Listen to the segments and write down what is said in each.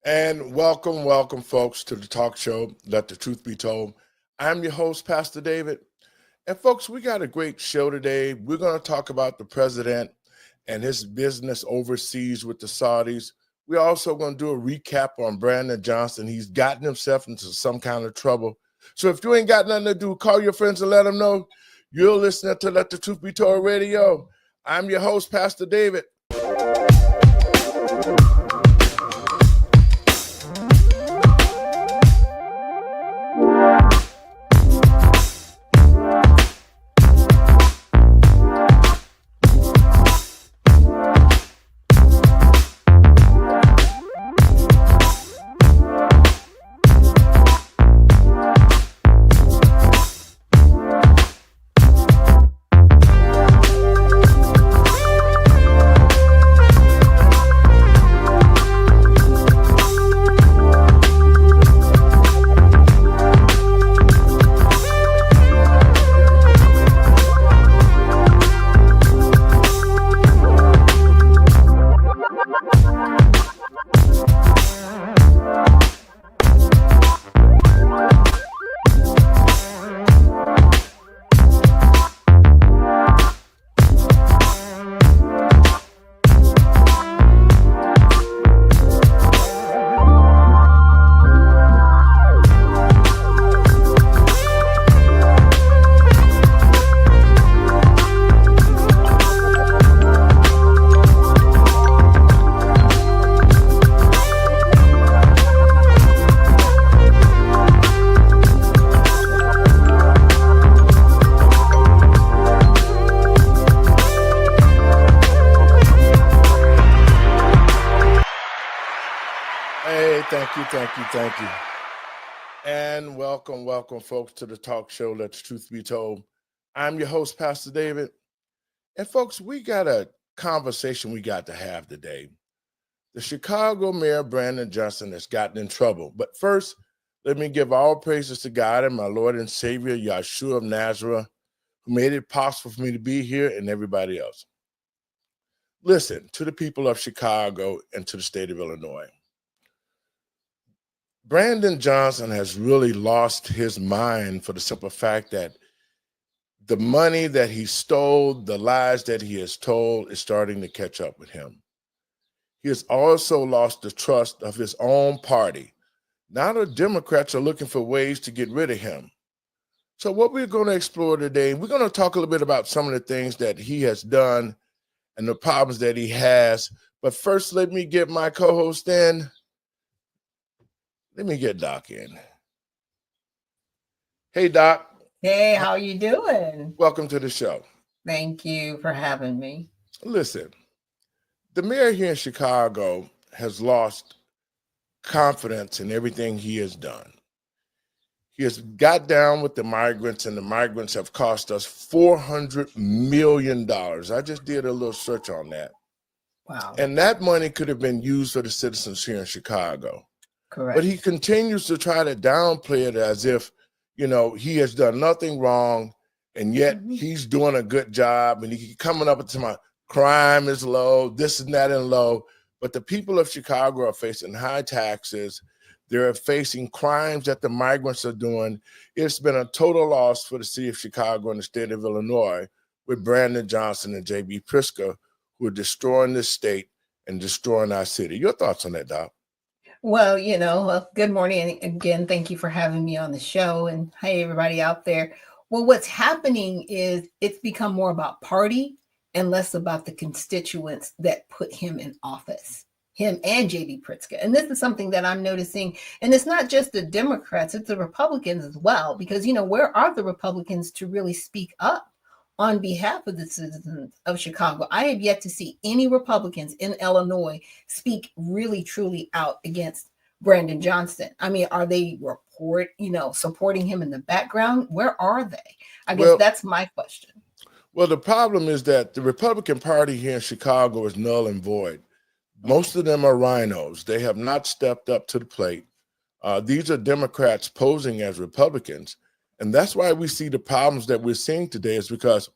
And welcome, folks, to the talk show, Let the Truth Be Told. I'm your host, Pastor David. And, folks, we got a great show today. We're going to talk about the president and his business overseas with the Saudis. We're also going to do a recap on Brandon Johnson. He's gotten himself into some kind of trouble. So if you ain't got nothing to do, call your friends and let them know you're listening to Let the Truth Be Told Radio. I'm your host, Pastor David. Thank you. And welcome, folks, to the talk show, Let the Truth Be Told. I'm your host, Pastor David. And, folks, we got a conversation we got to have today. The Chicago Mayor, Brandon Johnson, has gotten in trouble. But first, let me give all praises to God and my Lord and Savior, Yahshua of Nazareth, who made it possible for me to be here and everybody else. Listen, to the people of Chicago and to the state of Illinois. Brandon Johnson has really lost his mind for the simple fact that the money that he stole, the lies that he has told is starting to catch up with him. He has also lost the trust of his own party. Now the Democrats are looking for ways to get rid of him. So what we're going to explore today, we're going to talk a little bit about some of the things that he has done and the problems that he has. But first, let me get my co-host in. Let me get Doc in. Hey, Doc. Hey, how you doing? Welcome to the show. Thank you for having me. Listen, the mayor here in Chicago has lost confidence in everything he has done. He has got down with the migrants, and the migrants have cost us $400 million. I just did a little search on that. Wow. And that money could have been used for the citizens here in Chicago. Correct. But he continues to try to downplay it as if, he has done nothing wrong, and yet he's doing a good job, and he keep coming up with my crime is low, this and that and low. But the people of Chicago are facing high taxes. They're facing crimes that the migrants are doing. It's been a total loss for the city of Chicago and the state of Illinois with Brandon Johnson and J.B. Pritzker, who are destroying this state and destroying our city. Your thoughts on that, Doc? Well, good morning. And again, thank you for having me on the show. And hey, everybody out there. Well, what's happening is it's become more about party and less about the constituents that put him in office, him and J.B. Pritzker. And this is something that I'm noticing. And it's not just the Democrats, it's the Republicans as well. Because, where are the Republicans to really speak up on behalf of the citizens of Chicago? I have yet to see any Republicans in Illinois speak really, truly out against Brandon Johnson. I mean, are they supporting him in the background? Where are they? I guess that's my question. Well, the problem is that the Republican Party here in Chicago is null and void. Most of them are rhinos. They have not stepped up to the plate. These are Democrats posing as Republicans. And that's why we see the problems that we're seeing today, is because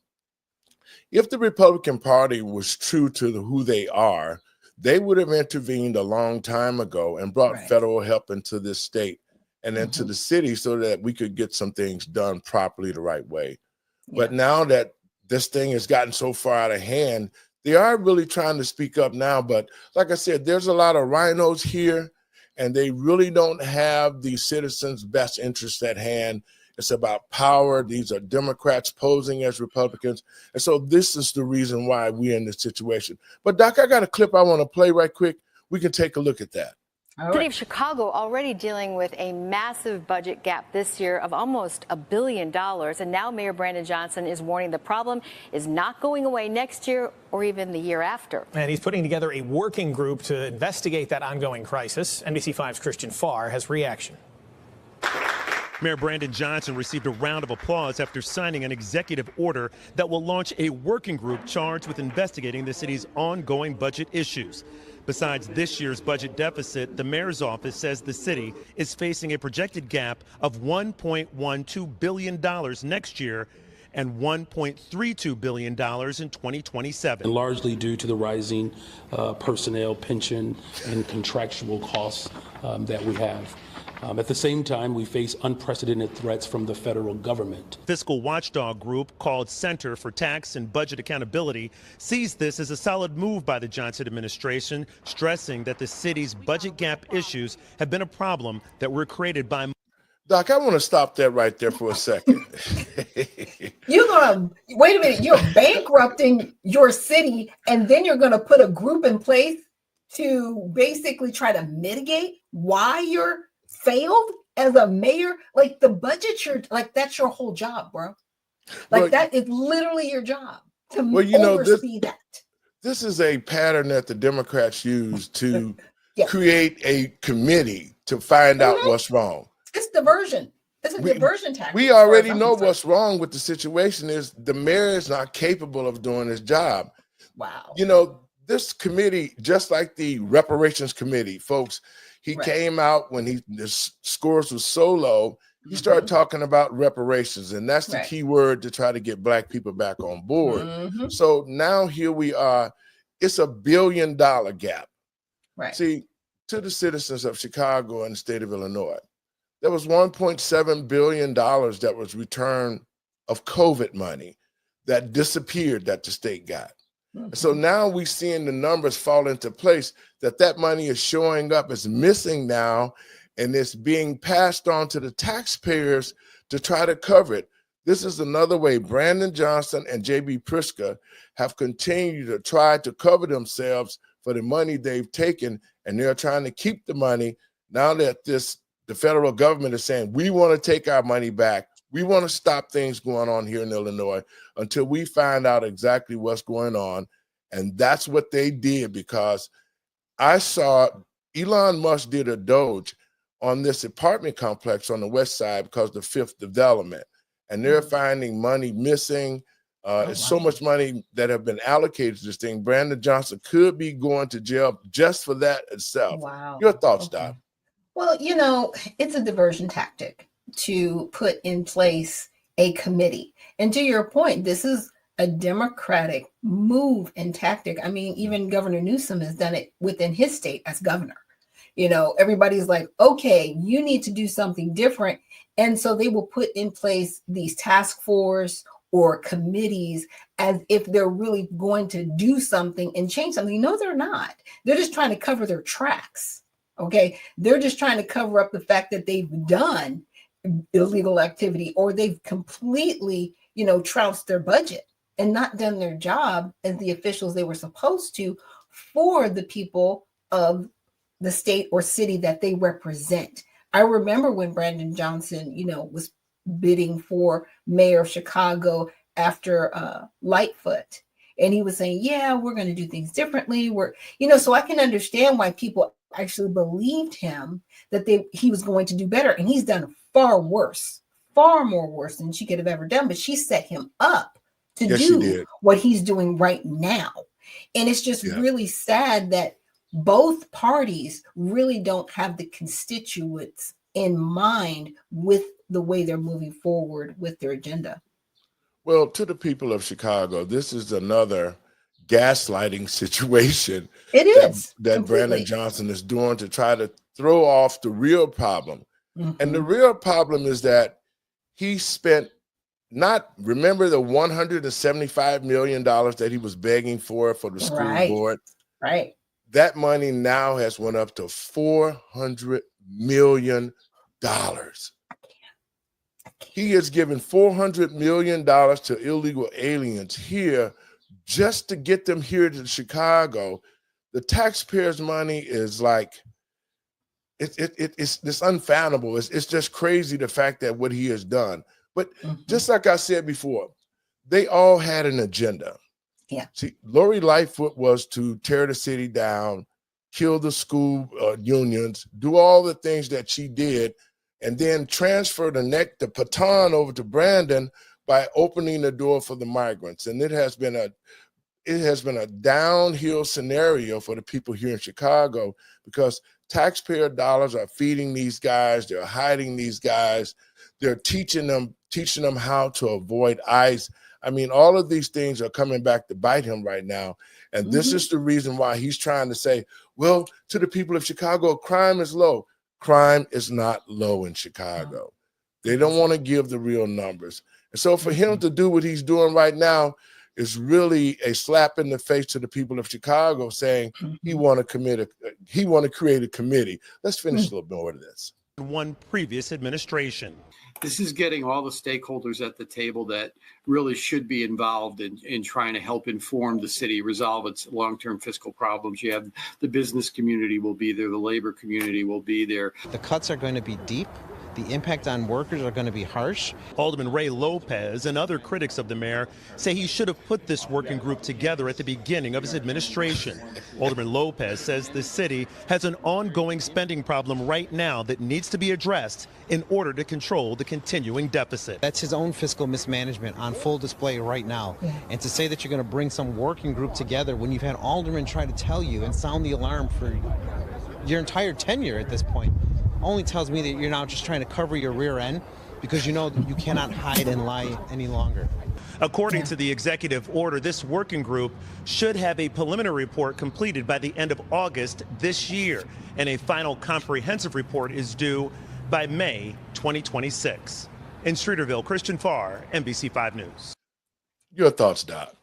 if the Republican Party was true to who they are, they would have intervened a long time ago and brought Right. federal help into this state and into Mhm. the city so that we could get some things done properly the right way. Yeah. But now that this thing has gotten so far out of hand, they are really trying to speak up now. But like I said, there's a lot of rhinos here, and they really don't have the citizens' best interests at hand. It's about power. These are Democrats posing as Republicans. And so this is the reason why we're in this situation. But Doc, I got a clip I want to play right quick. We can take a look at that. All City right. of Chicago already dealing with a massive budget gap this year of almost $1 billion. And now Mayor Brandon Johnson is warning the problem is not going away next year or even the year after. And he's putting together a working group to investigate that ongoing crisis. NBC5's Christian Farr has reaction. Mayor Brandon Johnson received a round of applause after signing an executive order that will launch a working group charged with investigating the city's ongoing budget issues. Besides this year's budget deficit, the mayor's office says the city is facing a projected gap of $1.12 billion next year and $1.32 billion in 2027. Largely due to the rising personnel, pension, and contractual costs that we have. At the same time, we face unprecedented threats from the federal government. Fiscal watchdog group called Center for Tax and Budget Accountability sees this as a solid move by the Johnson administration, stressing that the city's budget gap issues have been a problem that were created by. Doc, I want to stop that right there for a second. You're gonna wait a minute. You're bankrupting your city, and then you're gonna put a group in place to basically try to mitigate why you're failed as a mayor. Like the budget, that's your whole job, bro. Like Well, that is literally your job to Well, oversee that. this is a pattern that the Democrats use to Yeah. create a committee to find out what's wrong. It's diversion. It's a We- diversion tactic. We as far already as I'm know concerned. what's wrong with the situation is the mayor is not capable of doing his job. Wow. You know, this committee, just like the reparations committee, folks, he Right. came out when the scores were so low, he started talking about reparations, and that's the Right. key word to try to get Black people back on board. Mhm. So now here we are. It's $1 billion gap. Right. See, to the citizens of Chicago and the state of Illinois, there was $1.7 billion that was returned of COVID money that disappeared that the state got. So now we're seeing the numbers fall into place that money is showing up as missing now, and it's being passed on to the taxpayers to try to cover it. This is another way Brandon Johnson and J.B. Pritzker have continued to try to cover themselves for the money they've taken, and they're trying to keep the money now that the federal government is saying, we want to take our money back. We want to stop things going on here in Illinois until we find out exactly what's going on. And that's what they did, because I saw Elon Musk did a Doge on this apartment complex on the west side because of the fifth development. And they're finding money missing. It's so much money that have been allocated to this thing. Brandon Johnson could be going to jail just for that itself. Wow. Your thoughts, Okay. Doc? Well, it's a diversion tactic to put in place a committee. And to your point, this is a Democratic move and tactic. I mean, even Governor Newsom has done it within his state as governor. Everybody's like, okay, you need to do something different. And so they will put in place these task force or committees as if they're really going to do something and change something. No, they're not. They're just trying to cover their tracks. Okay. They're just trying to cover up the fact that they've done illegal activity, or they've completely, trounced their budget and not done their job as the officials they were supposed to for the people of the state or city that they represent. I remember when Brandon Johnson, was bidding for mayor of Chicago after Lightfoot. And he was saying, yeah, we're going to do things differently. So I can understand why people actually believed him that he was going to do better. And he's done far more worse than she could have ever done. But she set him up to Yes, she do did. what he's doing right now. And it's just really sad that both parties really don't have the constituents in mind with the way they're moving forward with their agenda. Well, to the people of Chicago, this is another gaslighting situation It is that Brandon completely. Johnson is doing to try to throw off the real problem. And the Mhm. real problem is that he spent remember the $175 million that he was begging for the school Right, board? right. That money now has went up to $400 million. He is giving $400 million to illegal aliens here just to get them here to Chicago. The taxpayers' money is like, it's unfathomable. It's just crazy, the fact that what he has done. But Mhm. just like I said before, they all had an agenda. Yeah. See, Lori Lightfoot was to tear the city down, kill the school unions, do all the things that she did, and then transfer the baton over to Brandon by opening the door for the migrants. And it has been a downhill scenario for the people here in Chicago, because taxpayer dollars are feeding these guys, they're hiding these guys, they're teaching them how to avoid ICE. I mean, all of these things are coming back to bite him right now. And this Mhm. is the reason why he's trying to say, well, to the people of Chicago, crime is low. Crime is not low in Chicago. They don't want to give the real numbers. And so for him to do what he's doing right now is really a slap in the face to the people of Chicago, saying he Mhm. want to create a committee. Let's finish a little more of this. One previous administration. This is getting all the stakeholders at the table that really should be involved in trying to help inform the city resolve its long-term fiscal problems. You have the business community will be there, the labor community will be there. The cuts are going to be deep. The impact on workers are going to be harsh. Alderman Ray Lopez and other critics of the mayor say he should have put this working group together at the beginning of his administration. Alderman Lopez says the city has an ongoing spending problem right now that needs to be addressed in order to control the continuing deficit. That's his own fiscal mismanagement on full display right now. And to say that you're going to bring some working group together when you've had aldermen try to tell you and sound the alarm for your entire tenure at this point only tells me that you're now just trying to cover your rear end, because you know that you cannot hide and lie any longer. According to the executive order, this working group should have a preliminary report completed by the end of August this year, and a final comprehensive report is due by May 2026. In Streeterville, Christian Farr, NBC5 News. Your thoughts, Doc?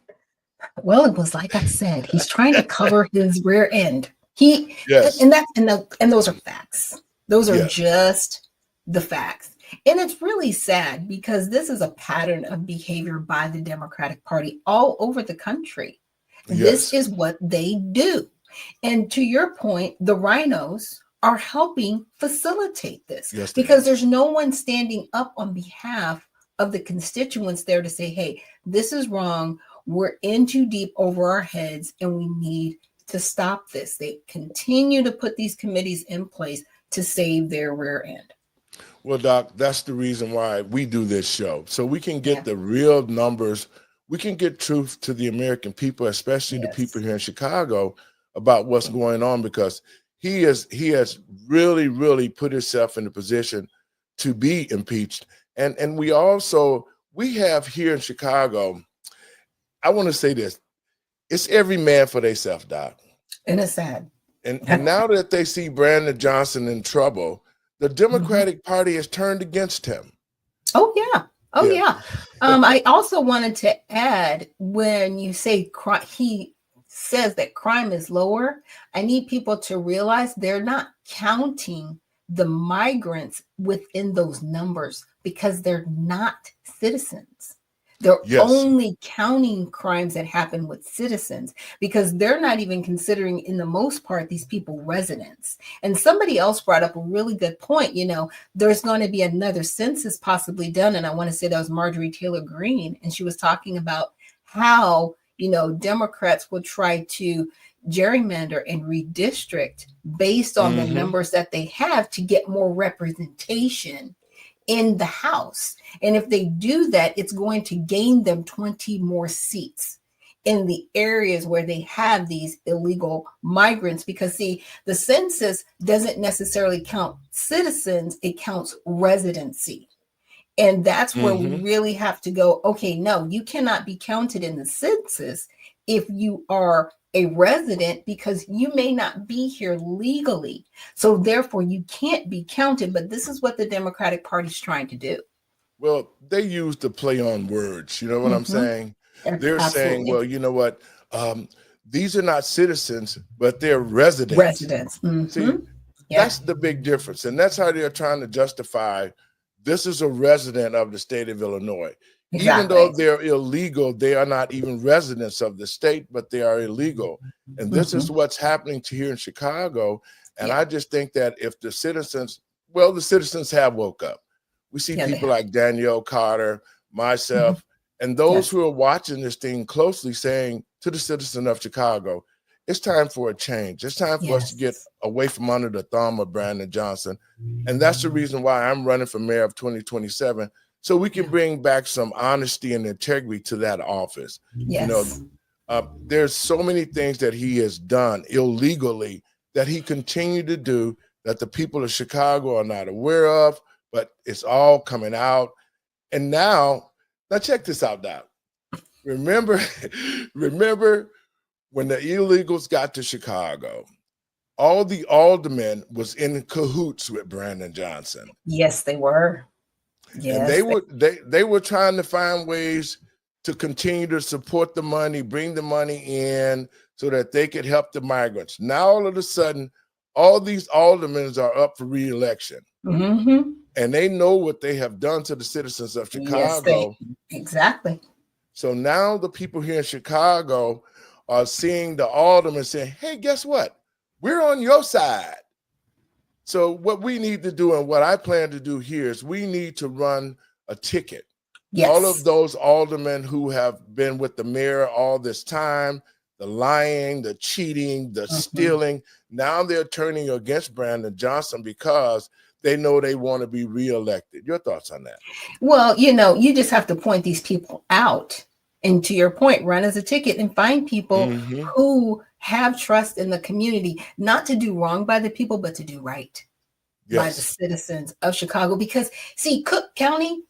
Well, it was like I said, he's trying to cover his rear end. Yes. And those are facts. Those are Yes. just the facts. And it's really sad, because this is a pattern of behavior by the Democratic Party all over the country. This Yes. is what they do. And to your point, the rhinos are helping facilitate this, Yes, they because are. there's no one standing up on behalf of the constituents there to say, hey, this is wrong. We're in too deep over our heads and we need to stop this. They continue to put these committees in place to save their rear end. Well, Doc, that's the reason why we do this show, so we can get Yeah. the real numbers. We can get truth to the American people, especially the Yes. people here in Chicago, about what's going on, because he has really, really put himself in a position to be impeached. And we have here in Chicago, I want to say this, it's every man for themselves, Doc. And it's sad. And now that they see Brandon Johnson in trouble, the Democratic Party has turned against him. Oh, yeah. Oh, Yeah. yeah. I also wanted to add, when you say he says that crime is lower, I need people to realize they're not counting the migrants within those numbers, because they're not citizens. They're Yes. only counting crimes that happen with citizens, because they're not even considering, in the most part, these people residents. And somebody else brought up a really good point. There's going to be another census possibly done. And I want to say that was Marjorie Taylor Greene. And she was talking about how, Democrats will try to gerrymander and redistrict based on the numbers that they have to get more representation in the House. And if they do that, it's going to gain them 20 more seats in the areas where they have these illegal migrants. Because see, the census doesn't necessarily count citizens, it counts residency. And that's where we really have to go, okay, no, you cannot be counted in the census if you are a resident because you may not be here legally. So therefore you can't be counted. But this is what the Democratic Party is trying to do. Well, they use the play on words. You know what I'm saying? They're saying, Absolutely. well, you know what? These are not citizens, but they're residents. Residents. See, that's the big difference. And that's how they're trying to justify this is a resident of the state of Illinois. Even though they're illegal, they are not even residents of the state, but they are illegal. And this is what's happening to here in Chicago. And I just think that if the citizens have woke up. We see people like Danielle Carter, myself, and those who are watching this thing closely saying to the citizen of Chicago, it's time for a change. It's time for us to get away from under the thumb of Brandon Johnson. And that's the reason why I'm running for mayor of 2027. So we can bring back some honesty and integrity to that office. You know, there's so many things that he has done illegally that he continued to do that the people of Chicago are not aware of, but it's all coming out. And now check this out, Doc. Remember when the illegals got to Chicago, all the aldermen was in cahoots with Brandon Johnson. Yes, they were. Yes, and they were trying to find ways to continue to support the money, bring the money in so that they could help the migrants. Now, all of a sudden, all these aldermen are up for re-election. And they know what they have done to the citizens of Chicago. Exactly. So now the people here in Chicago are seeing the aldermen saying, hey, guess what? We're on your side. So what we need to do and what I plan to do here is we need to run a ticket. All of those aldermen who have been with the mayor all this time, the lying, the cheating, the stealing, now they're turning against Brandon Johnson because they know they want to be reelected. Your thoughts on that? Well, you know, you just have to point these people out. And to your point, run as a ticket and find people who have trust in the community, not to do wrong by the people, but to do right by the citizens of Chicago. Because see, Cook County,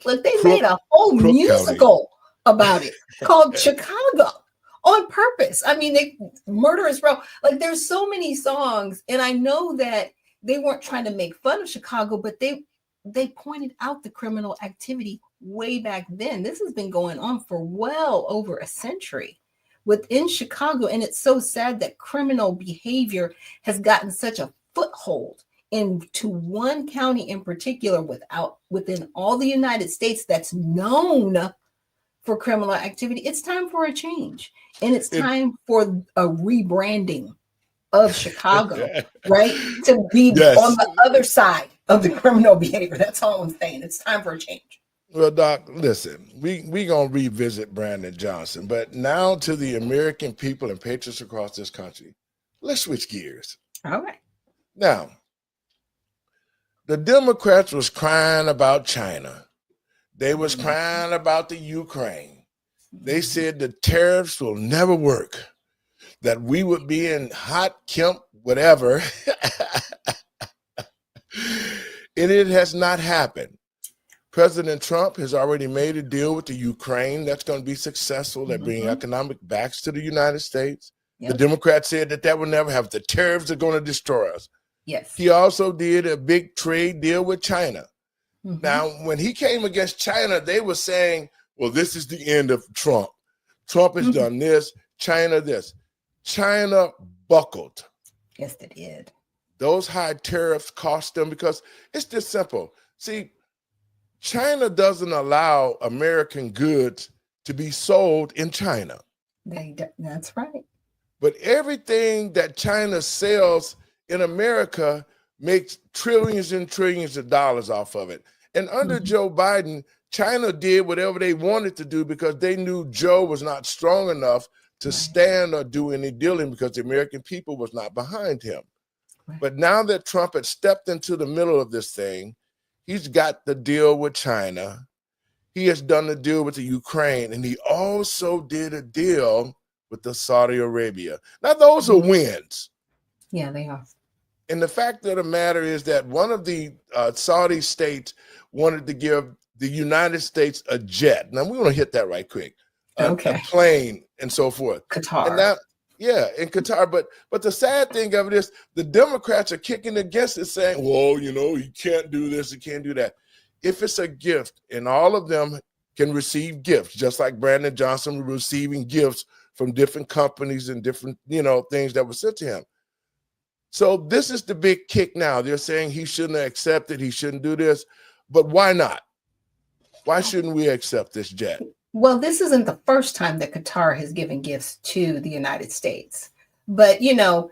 look, they made a whole musical about it called Chicago on purpose. I mean, they Murderous Row. Like there's so many songs. And I know that they weren't trying to make fun of Chicago, but they pointed out the criminal activity way back then. This has been going on for well over a century within Chicago. And it's so sad that criminal behavior has gotten such a foothold into one county in particular within all the United States that's known for criminal activity. It's time for a change. And it's time for a rebranding of Chicago, right? To be on the other side of the criminal behavior. That's all I'm saying. It's time for a change. Well, Doc, listen, we going to revisit Brandon Johnson, but now to the American people and patriots across this country, let's switch gears. All right. Now, the Democrats was crying about China. They was crying about the Ukraine. They said the tariffs will never work, that we would be in hot Kemp, whatever. And it has not happened. President Trump has already made a deal with the Ukraine that's going to be successful. They bring economic backs to the United States. The Democrats said that will never happen. The tariffs are going to destroy us. Yes. He also did a big trade deal with China. Now, when he came against China, they were saying, well, this is the end of Trump. Trump has done this, China this. China buckled. Yes, they did. Those high tariffs cost them because it's just simple. See, China doesn't allow American goods to be sold in China. That's right. But everything that China sells in America makes trillions and trillions of dollars off of it. And under Joe Biden, China did whatever they wanted to do because they knew Joe was not strong enough to stand or do any dealing because the American people was not behind him. But now that Trump had stepped into the middle of this thing, he's got the deal with China. He has done the deal with the Ukraine, and he also did a deal with the Saudi Arabia. Now, those are wins. Yeah, they are. And the fact of the matter is that one of the Saudi states wanted to give the United States a jet. Now, we want to hit that right quick. a Okay. plane and so forth. Qatar. And that, yeah, in Qatar. But the sad thing of it is the Democrats are kicking against it, saying, well, you know, you can't do this, you can't do that. If it's a gift, and all of them can receive gifts, just like Brandon Johnson receiving gifts from different companies and different, you know, things that were sent to him. So this is the big kick now. They're saying he shouldn't have accepted, he shouldn't do this. But why not? Why shouldn't we accept this jet? Well, this isn't the first time that Qatar has given gifts to the United States. But, you know,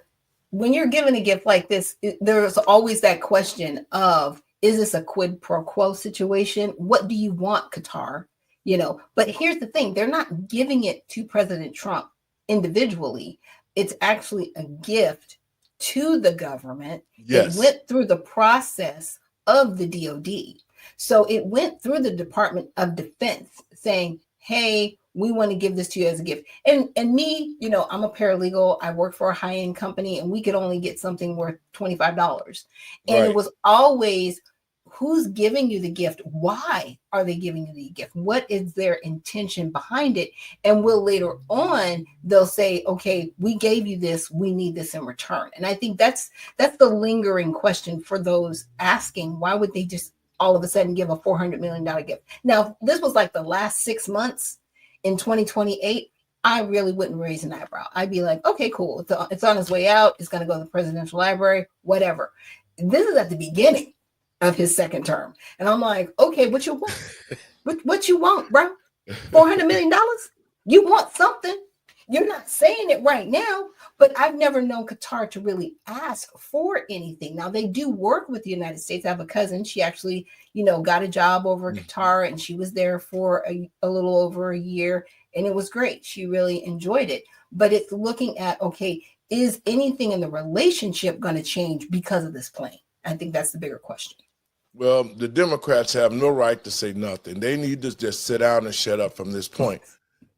when you're given a gift like this, there's always that question of, is this a quid pro quo situation? What do you want, Qatar? You know, but here's the thing. They're not giving it to President Trump individually. It's actually a gift to the government. Yes. It went through the process of the DOD. So it went through the Department of Defense saying, hey, we want to give this to you as a gift. And me, you know, I'm a paralegal. I work for a high-end company, and we could only get something worth $25. And Right. it was always, who's giving you the gift? Why are they giving you the gift? What is their intention behind it? And will later on, they'll say, okay, we gave you this, we need this in return. And I think that's the lingering question for those asking, why would they just all of a sudden give a $400 million gift? Now, if this was like the last 6 months in 2028, I really wouldn't raise an eyebrow. I'd be like, okay, cool. It's on its way out. It's going to go to the presidential library, whatever. This is at the beginning of his second term. And I'm like, okay, what you want? what you want, bro? $400 million? You want something? You're not saying it right now, but I've never known Qatar to really ask for anything. Now, they do work with the United States. I have a cousin. She actually, you know, got a job over in Qatar, and she was there for a little over a year, and it was great. She really enjoyed it. But it's looking at, okay, is anything in the relationship going to change because of this plane? I think that's the bigger question. Well, the Democrats have no right to say nothing. They need to just sit down and shut up from this point,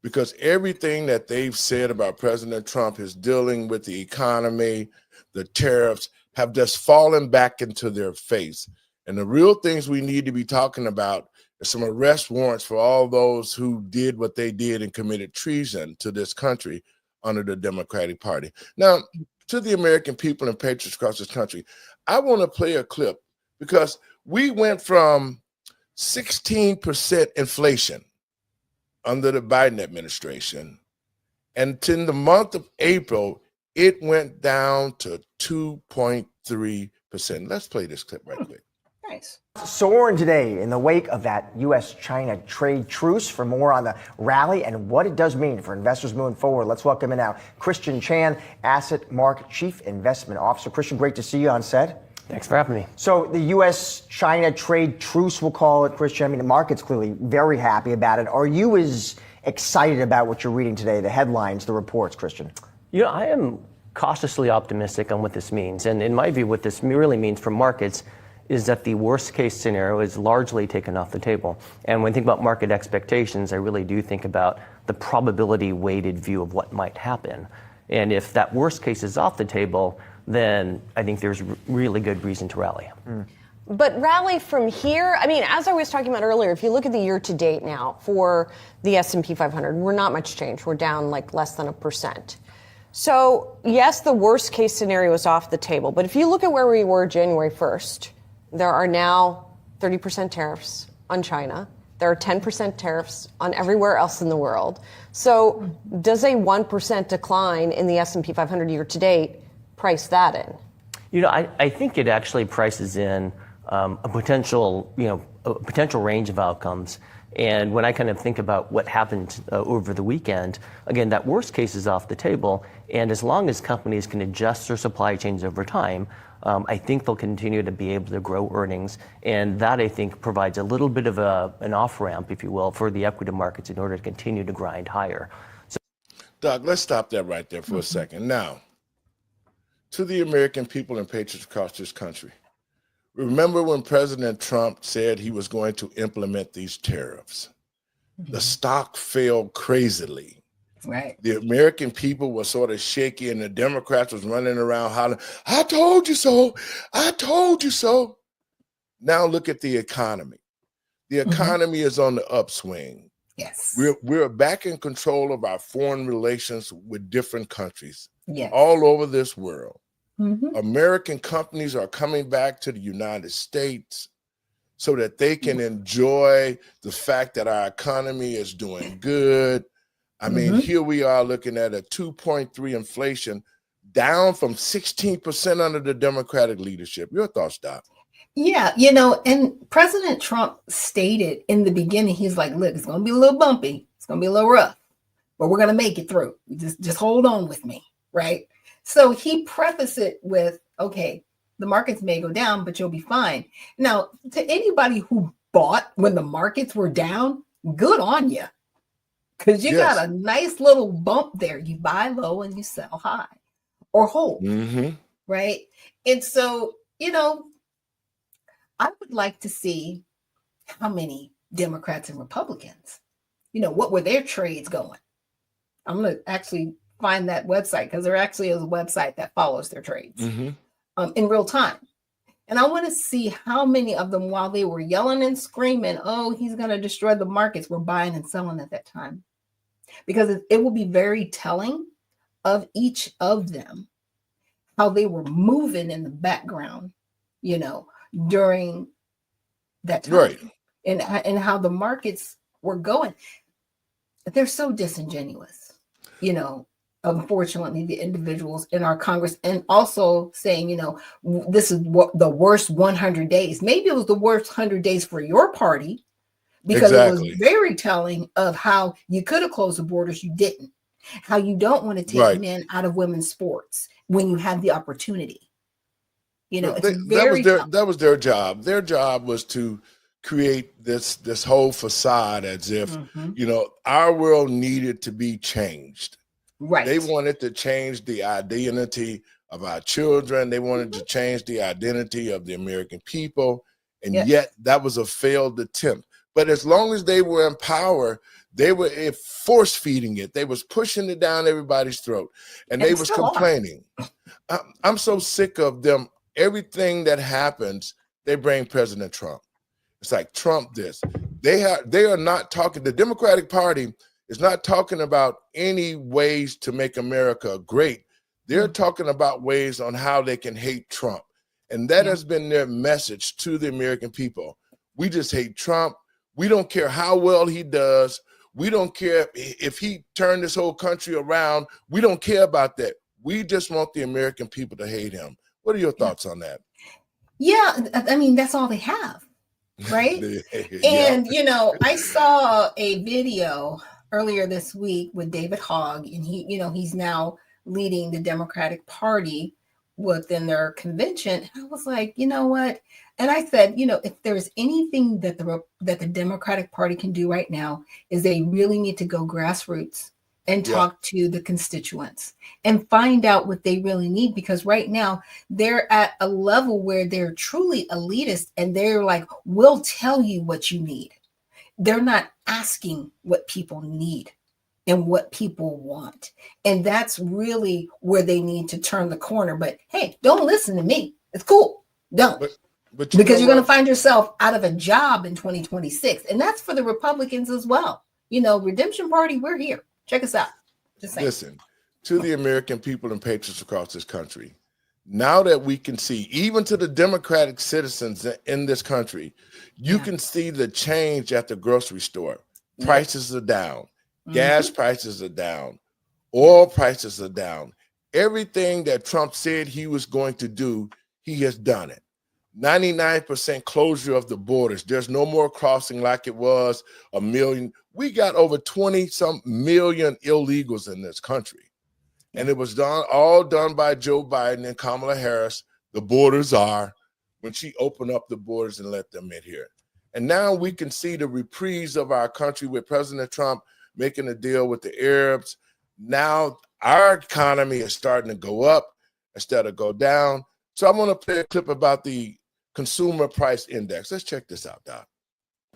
because everything that they've said about President Trump is dealing with the economy, the tariffs, have just fallen back into their face. And the real things we need to be talking about is some arrest warrants for all those who did what they did and committed treason to this country under the Democratic Party. Now, to the American people and patriots across this country, I want to play a clip, because we went from 16% inflation under the Biden administration, and in the month of April, it went down to 2.3%. Let's play this clip right quick. Nice. Soaring today in the wake of that U.S.-China trade truce. For more on the rally and what it does mean for investors moving forward, let's welcome in now Christian Chan, Asset Mark Chief Investment Officer. Christian, great to see you on set. Thanks for having me. So the U.S.-China trade truce, we'll call it, Christian. I mean, the market's clearly very happy about it. Are you as excited about what you're reading today, the headlines, the reports, Christian? You know, I am cautiously optimistic on what this means. And in my view, what this really means for markets is that the worst case scenario is largely taken off the table. And when I think about market expectations, I really do think about the probability weighted view of what might happen. And if that worst case is off the table, then I think there's really good reason to rally. But rally from here, I mean, as I was talking about earlier, if you look at the year to date now for the S&P 500, we're not much change. We're down like less than 1%. So yes, the worst case scenario is off the table. But if you look at where we were January 1st, there are now 30% tariffs on China. There are 10% tariffs on everywhere else in the world. So does a 1% decline in the S&P 500 year to date price that in? You know, I think it actually prices in a potential range of outcomes. And when I kind of think about what happened over the weekend, again, that worst case is off the table. And as long as companies can adjust their supply chains over time, I think they'll continue to be able to grow earnings. And that, I think, provides a little bit of an off-ramp, if you will, for the equity markets in order to continue to grind higher. So, Doug, let's stop that right there for a second. Now, to the American people and patriots across this country, remember when President Trump said he was going to implement these tariffs? The stock fell crazily. Right. The American people were sort of shaky, and the Democrats was running around hollering, I told you so. I told you so. Now look at the economy. The economy is on the upswing. Yes. We're back in control of our foreign relations with different countries Yes. all over this world. Mm-hmm. American companies are coming back to the United States so that they can enjoy the fact that our economy is doing good. I mean, here we are looking at a 2.3 inflation, down from 16% under the Democratic leadership. Your thoughts, Doc? Yeah, you know, and President Trump stated in the beginning, he's like, look, it's going to be a little bumpy. It's going to be a little rough, but we're going to make it through. Just hold on with me, right? So he prefaced it with, okay, the markets may go down, but you'll be fine. Now, to anybody who bought when the markets were down, good on you. Because you got a nice little bump there. You buy low and you sell high or hold, right? And so, you know, I would like to see how many Democrats and Republicans, you know, what were their trades going? I'm going to actually find that website because there actually is a website that follows their trades in real time. And I want to see how many of them, while they were yelling and screaming, oh, he's going to destroy the markets, were buying and selling at that time. Because it will be very telling of each of them, how they were moving in the background, you know, during that time. Right. And how the markets were going. They're so disingenuous, you know, unfortunately, the individuals in our Congress, and also saying, you know, this is what the worst 100 days. Maybe it was the worst 100 days for your party, because it was very telling of how you could have closed the borders, you didn't. How you don't want to take men out of women's sports when you have the opportunity. You know, that was their job. Their job was to create this whole facade as if, you know, our world needed to be changed. Right. They wanted to change the identity of our children. They wanted to change the identity of the American people. And yet that was a failed attempt. But as long as they were in power, they were force feeding it. They was pushing it down everybody's throat, and they was complaining. I'm so sick of them. Everything that happens, they bring President Trump. It's like Trump this. They are not talking. The Democratic Party is not talking about any ways to make America great. They're talking about ways on how they can hate Trump. And that has been their message to the American people. We just hate Trump. We don't care how well he does. We don't care if he turned this whole country around. We don't care about that. We just want the American people to hate him. What are your thoughts on that? Yeah, I mean, that's all they have, right? And, you know, I saw a video earlier this week with David Hogg, and he, you know, he's now leading the Democratic Party within their convention. I was like, you know what? And I said, you know, if there's anything that the Democratic Party can do right now, is they really need to go grassroots and talk to the constituents and find out what they really need. Because right now they're at a level where they're truly elitist, and they're like, we'll tell you what you need. They're not asking what people need and what people want. And that's really where they need to turn the corner. But hey, don't listen to me. It's cool. Don't. Because you're going to find yourself out of a job in 2026. And that's for the Republicans as well. You know, Redemption Party, we're here. Check us out. Just saying. Listen, to the American people and patriots across this country, now that we can see, even to the Democratic citizens in this country, you can see the change at the grocery store. Prices are down. Gas prices are down. Oil prices are down. Everything that Trump said he was going to do, he has done it. 99% closure of the borders. There's no more crossing like it was a million. We got over 20-some million illegals in this country. And it was all done by Joe Biden and Kamala Harris, the borders are, when she opened up the borders and let them in here. And now we can see the reprise of our country with President Trump making a deal with the Arabs. Now our economy is starting to go up instead of go down. So I want to play a clip about the Consumer Price Index. Let's check this out, Doc.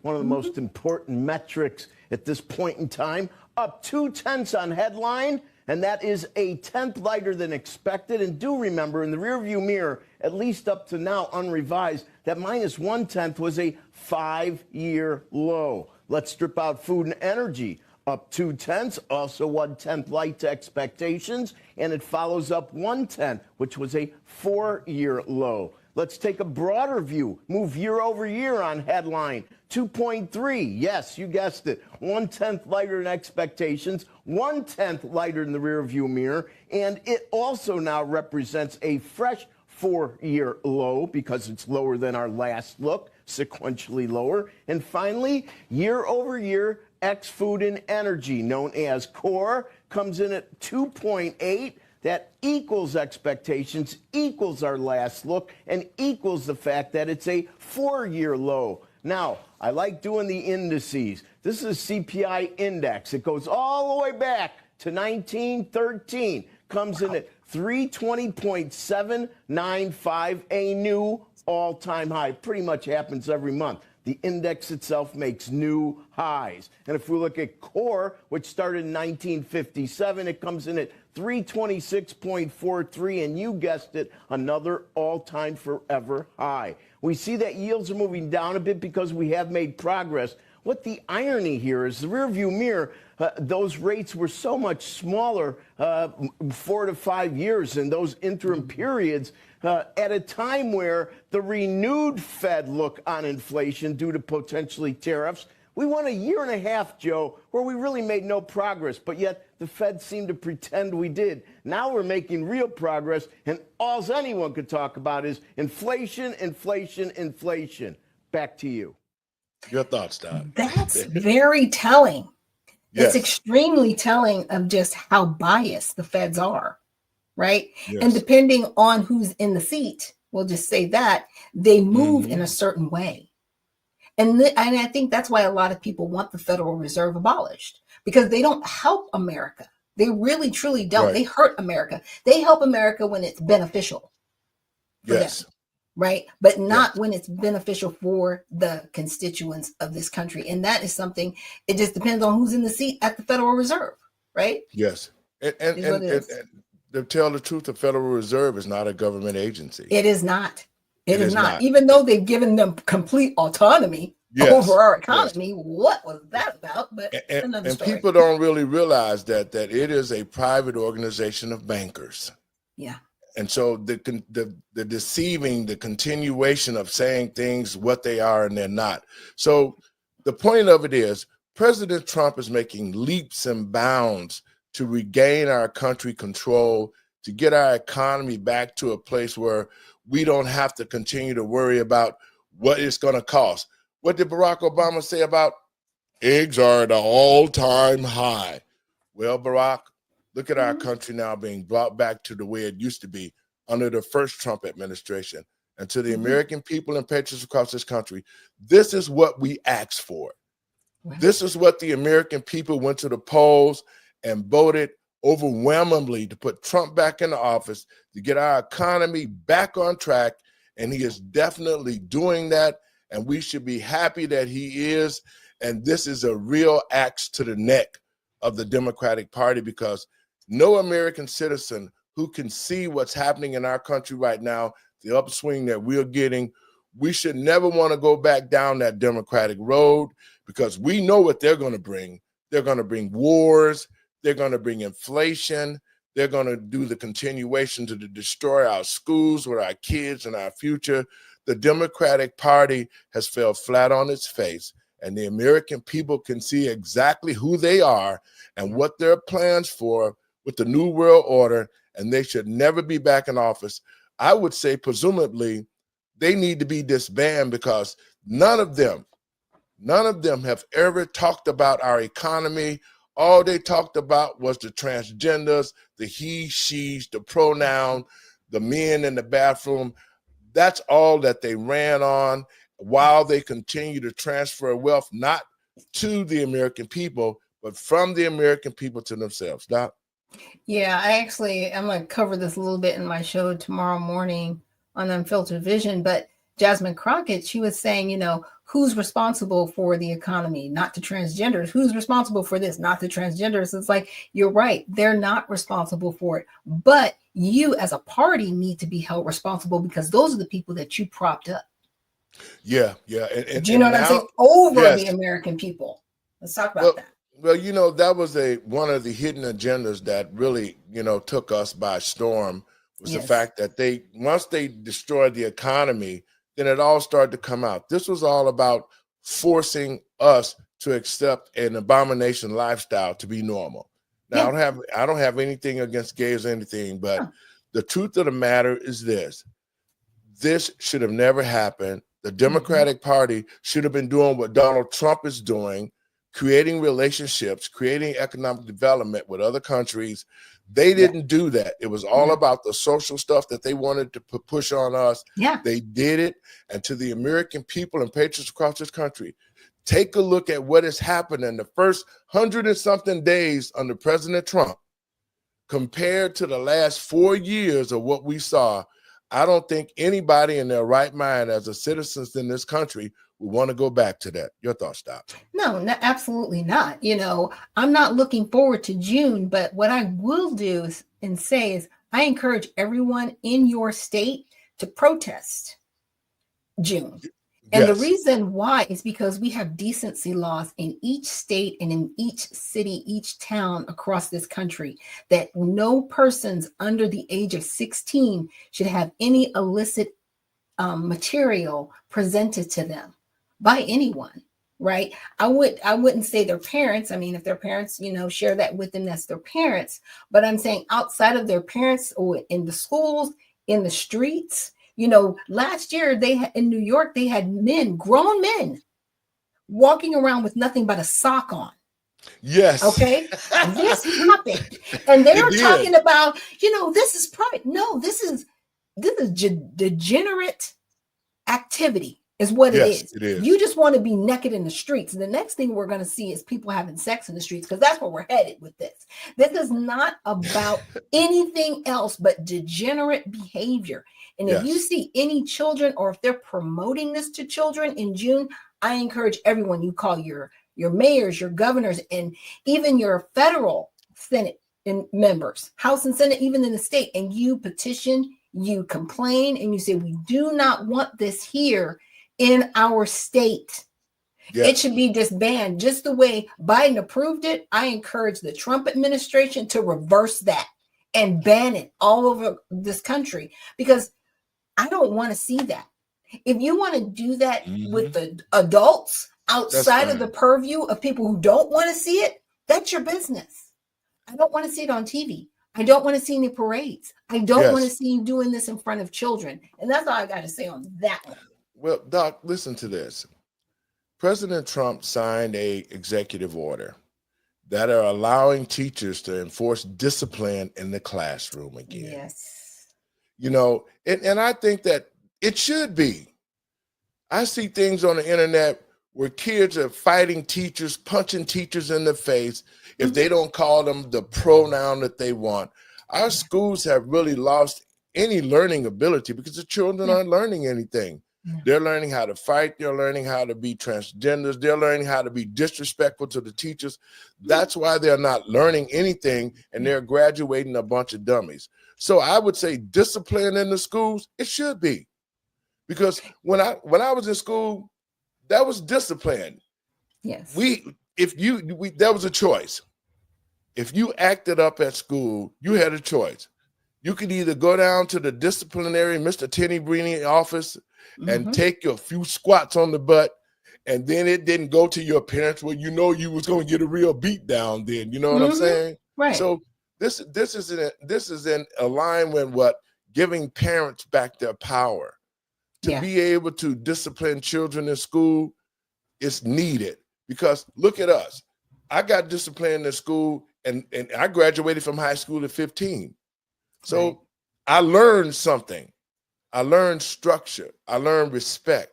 One of the most important metrics at this point in time, up 0.2 on headline, and that is a tenth lighter than expected. And do remember, in the rearview mirror, at least up to now unrevised, that -0.1 was a 5-year low. Let's strip out food and energy. Up 0.2, also 1/10 light to expectations, and it follows up 1/10, which was a 4-year low. Let's take a broader view. Move year over year on headline 2.3. Yes, you guessed it. 1/10 lighter than expectations, 1/10 lighter than the rear view mirror, and it also now represents a fresh 4-year low because it's lower than our last look, sequentially lower. And finally, year over year, X food and energy, known as core, comes in at 2.8. That equals expectations, equals our last look, and equals the fact that it's a 4-year low. Now, I like doing the indices. This is a CPI index. It goes all the way back to 1913. Comes in at 320.795, a new all-time high. Pretty much happens every month. The index itself makes new highs. And if we look at core, which started in 1957, it comes in at 326.43, and you guessed it, another all-time forever high. We see that yields are moving down a bit because we have made progress. What the irony here is the rearview mirror, those rates were so much smaller 4 to 5 years in those interim periods at a time where the renewed Fed look on inflation due to potentially tariffs. We went a year and a half, Joe, where we really made no progress, but yet the Fed seemed to pretend we did. Now we're making real progress, and all anyone could talk about is inflation, inflation, inflation. Back to you. Your thoughts, Don? That's very telling. Yes. It's extremely telling of just how biased the feds are, right? Yes. And depending on who's in the seat, we'll just say that, they move in a certain way. And I think that's why a lot of people want the Federal Reserve abolished, because they don't help America. They really, truly don't. Right. They hurt America. They help America when it's beneficial for Yes. them, right? But not when it's beneficial for the constituents of this country. And that is something, it just depends on who's in the seat at the Federal Reserve, right? Yes. And Is what it is. to tell the truth, the Federal Reserve is not a government agency. It is not. It is not. not. Even though they've given them complete autonomy over our economy. What was that about? But another story. People don't really realize that it is a private organization of bankers. Yeah. And so the deceiving, the continuation of saying things what they are and they're not. So the point of it is President Trump is making leaps and bounds to regain our country control, to get our economy back to a place where we don't have to continue to worry about what it's going to cost. What did Barack Obama say about eggs are at an all-time high? Well, Barack, look at our country now being brought back to the way it used to be under the first Trump administration. And to the American people and patriots across this country, this is what we asked for. Wow. This is what the American people went to the polls and voted overwhelmingly to put Trump back in the office, to get our economy back on track. And he is definitely doing that. And we should be happy that he is. And this is a real axe to the neck of the Democratic Party, because no American citizen who can see what's happening in our country right now, the upswing that we're getting, we should never want to go back down that Democratic road, because we know what they're going to bring. They're going to bring wars. They're going to bring inflation. They're going to do the continuation to destroy our schools with our kids and our future. The Democratic Party has fell flat on its face, and the American people can see exactly who they are and what their plans for with the New World Order, and they should never be back in office. I would say, presumably, they need to be disbanded, because none of them have ever talked about our economy. All they talked about was the transgenders, the he, she's, the pronoun, the men in the bathroom. That's all that they ran on, while they continue to transfer wealth, not to the American people, but from the American people to themselves. Doc? Yeah, I'm going to cover this a little bit in my show tomorrow morning on Unfiltered Vision. But Jasmine Crockett, she was saying, who's responsible for the economy? Not the transgenders. Who's responsible for this? Not the transgenders. It's like, you're right. They're not responsible for it. But you as a party need to be held responsible, because those are the people that you propped up. Yeah, yeah, Do you know and what I'm now, saying? Over the yes. American people. Let's talk about Well, that. well, that was one of the hidden agendas that really, took us by storm, was the Yes. fact that once they destroyed the economy, then it all started to come out. This was all about forcing us to accept an abomination lifestyle to be normal. Now, Yeah. I don't have anything against gays or anything, but Huh. the truth of the matter is this: this should have never happened. The Mhm. Democratic Party should have been doing what Donald Trump is doing, creating relationships, creating economic development with other countries. They Yeah. didn't do that. It was all Yeah. about the social stuff that they wanted to push on us. Yeah. They did it. And to the American people and patriots across this country, take a look at what has happened in the first 100 and something days under President Trump compared to the last 4 years of what we saw. I don't think anybody in their right mind as a citizens in this country would want to go back to that. Your thoughts, Doc? No, absolutely not. I'm not looking forward to June, but what I will do and say is I encourage everyone in your state to protest June. And the Yes. reason why is because we have decency laws in each state and in each city, each town across this country, that no persons under the age of 16 should have any illicit material presented to them by anyone, right? I wouldn't say their parents. I mean, if their parents, share that with them, that's their parents. But I'm saying outside of their parents, or in the schools, in the streets. Last year in New York, they had grown men, walking around with nothing but a sock on. Yes. Okay. This happened. And they're It did. talking about, this is private. No, this is degenerate activity is what it Yes, is. it is. You just want to be naked in the streets. And the next thing we're going to see is people having sex in the streets, because that's where we're headed with this. This is not about anything else but degenerate behavior. And if you Yes. see any children, or if they're promoting this to children in June, I encourage everyone, you call your mayors, your governors, and even your federal Senate and members, House and Senate, even in the state, and you petition, you complain, and you say, we do not want this here in our state. Yes. It should be disbanded. Just the way Biden approved it, I encourage the Trump administration to reverse that and ban it all over this country, because I don't want to see that. If you want to do that with the adults outside of the purview of people who don't want to see it, that's your business. I don't want to see it on TV. I don't want to see any parades. I don't want to see you doing this in front of children. And that's all I got to say on that one. Well, Doc, listen to this. President Trump signed an executive order that are allowing teachers to enforce discipline in the classroom again. Yes. And I think that it should be. I see things on the internet where kids are fighting teachers, punching teachers in the face if they don't call them the pronoun that they want. Our schools have really lost any learning ability because the children aren't learning anything. They're learning how to fight. They're learning how to be transgenders. They're learning how to be disrespectful to the teachers. That's why they're not learning anything, and they're graduating a bunch of dummies. So I would say discipline in the schools, it should be. Because when I was in school, that was discipline. Yes. There was a choice. If you acted up at school, you had a choice. You could either go down to the disciplinary Mr. Tenny Breeny office and take your few squats on the butt, and then it didn't go to your parents where you was going to get a real beat down then. You know what I'm saying? Right. So this is in alignment with what giving parents back their power. To be able to discipline children in school is needed, because look at us. I got disciplined in school, and I graduated from high school at 15. So I learned something. I learned structure. I learned respect.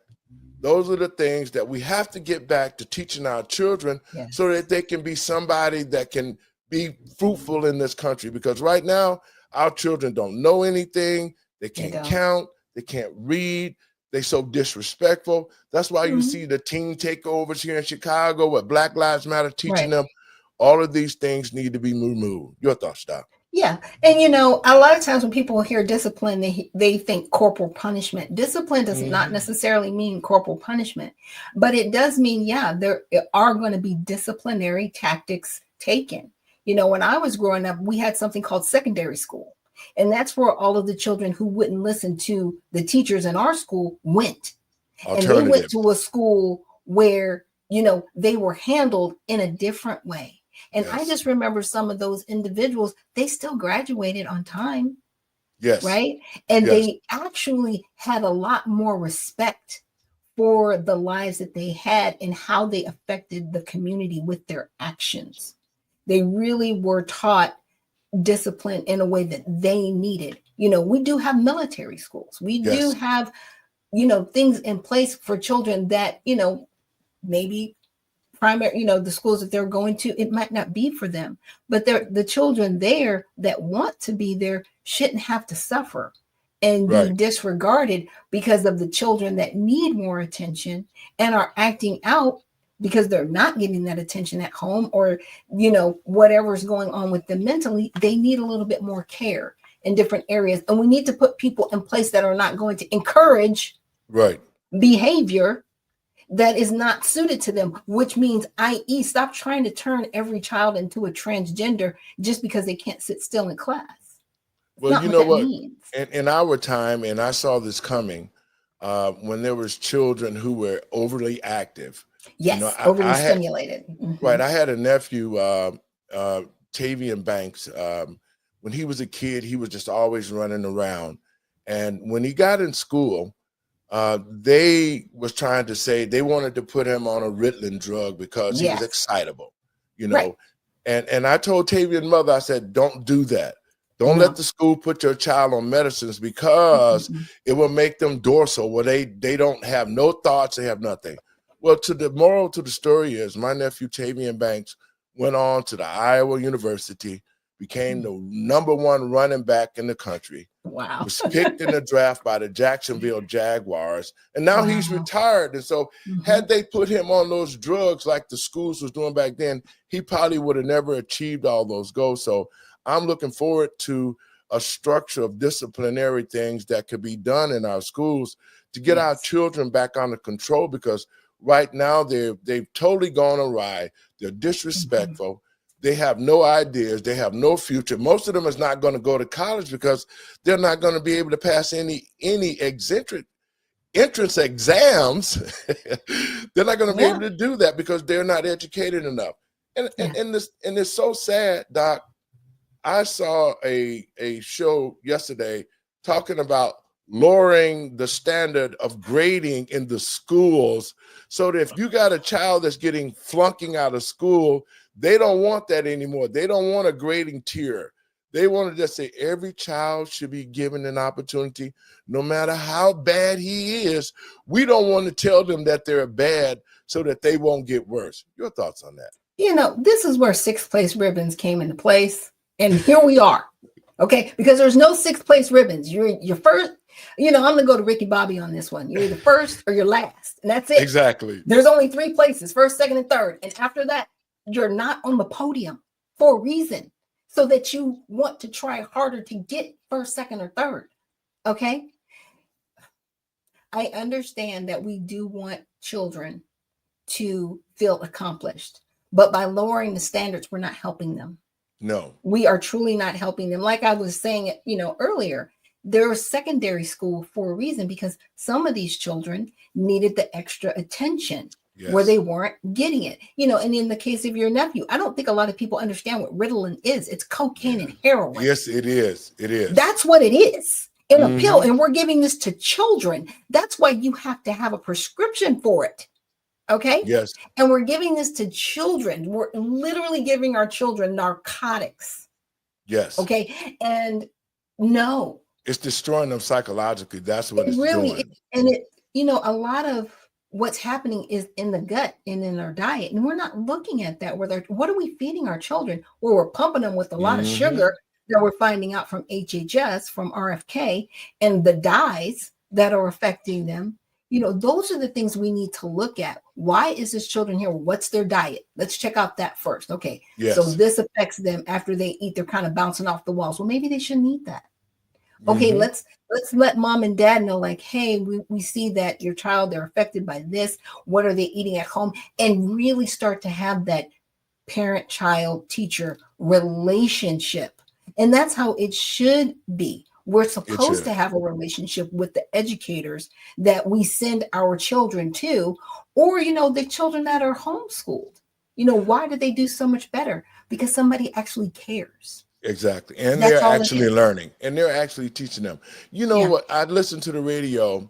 Those are the things that we have to get back to teaching our children so that they can be somebody that can be fruitful in this country. Because right now, our children don't know anything. They can't count. They can't read. They're so disrespectful. That's why you see the teen takeovers here in Chicago with Black Lives Matter teaching them. All of these things need to be removed. Your thoughts, Doc? Yeah. And a lot of times when people hear discipline, they think corporal punishment. Discipline does not necessarily mean corporal punishment, but it does mean, yeah, there are going to be disciplinary tactics taken. When I was growing up, we had something called secondary school. And that's where all of the children who wouldn't listen to the teachers in our school went. And they went to a school where, they were handled in a different way. And I just remember some of those individuals, they still graduated on time. Yes. Right. And they actually had a lot more respect for the lives that they had and how they affected the community with their actions. They really were taught discipline in a way that they needed. We do have military schools. We do have, things in place for children that, maybe primary, the schools that they're going to, it might not be for them, but the children there that want to be there shouldn't have to suffer and be disregarded because of the children that need more attention and are acting out because they're not getting that attention at home, or whatever's going on with them mentally. They need a little bit more care in different areas, and we need to put people in place that are not going to encourage behavior that is not suited to them, which means, i.e., stop trying to turn every child into a transgender just because they can't sit still in class. Well, you know what? In our time, and I saw this coming, when there was children who were overly active. Yes, overly stimulated. Right. I had a nephew, Tavian Banks. When he was a kid, he was just always running around. And when he got in school, they was trying to say they wanted to put him on a Ritalin drug because he was excitable, And I told Tavian's mother, I said, don't do that. Don't let the school put your child on medicines because it will make them dorsal where they don't have no thoughts, they have nothing. Well, the moral to the story is my nephew Tavian Banks went on to the Iowa University, became the #1 running back in the country. Wow. Was picked in the draft by the Jacksonville Jaguars, and now he's retired. And so had they put him on those drugs like the schools was doing back then, he probably would have never achieved all those goals. So I'm looking forward to a structure of disciplinary things that could be done in our schools to get our children back under control, because right now they've totally gone awry. They're disrespectful. They have no ideas. They have no future. Most of them is not going to go to college because they're not going to be able to pass any entrance exams. They're not going to be able to do that because they're not educated enough. And it's so sad, Doc. I saw a show yesterday talking about lowering the standard of grading in the schools, so that if you got a child that's getting flunking out of school, they don't want that anymore. They don't want a grading tier. They want to just say every child should be given an opportunity, no matter how bad he is. We don't want to tell them that they're bad so that they won't get worse. Your thoughts on that? This is where sixth place ribbons came into place. And here we are. Okay. Because there's no sixth place ribbons. You're first. I'm going to go to Ricky Bobby on this one. You're either first or you're last. And that's it. Exactly. There's only 3 places, first, second, and third. And after that, you're not on the podium for a reason, so that you want to try harder to get first, second, or third. Okay. I understand that we do want children to feel accomplished, but by lowering the standards, we're not helping them. No, we are truly not helping them. Like I was saying, earlier, there's secondary school for a reason, because some of these children needed the extra attention where they weren't getting it. And in the case of your nephew, I don't think a lot of people understand what Ritalin is. It's cocaine and heroin. Yes, it is. It is. That's what it is in a pill. And we're giving this to children. That's why you have to have a prescription for it. Okay. Yes. And we're giving this to children. We're literally giving our children narcotics. Yes. Okay. And no, it's destroying them psychologically. That's what it's really doing. And a lot of what's happening is in the gut and in our diet. And we're not looking at that. What are we feeding our children? Well, we're pumping them with a lot of sugar that we're finding out from HHS, from RFK, and the dyes that are affecting them. those are the things we need to look at. Why is this children here? What's their diet? Let's check out that first. Okay. Yes. So this affects them after they eat. They're kind of bouncing off the walls. Well, maybe they shouldn't eat that. Okay, let's let mom and dad know, like, hey, we see that your child, they're affected by this. What are they eating at home? And really start to have that parent, child, teacher relationship. And that's how it should be. We're supposed to have a relationship with the educators that we send our children to, or, the children that are homeschooled. Why do they do so much better? Because somebody actually cares. Exactly. And That's they're all it actually is. learning, and they're actually teaching them. What? I listen to the radio,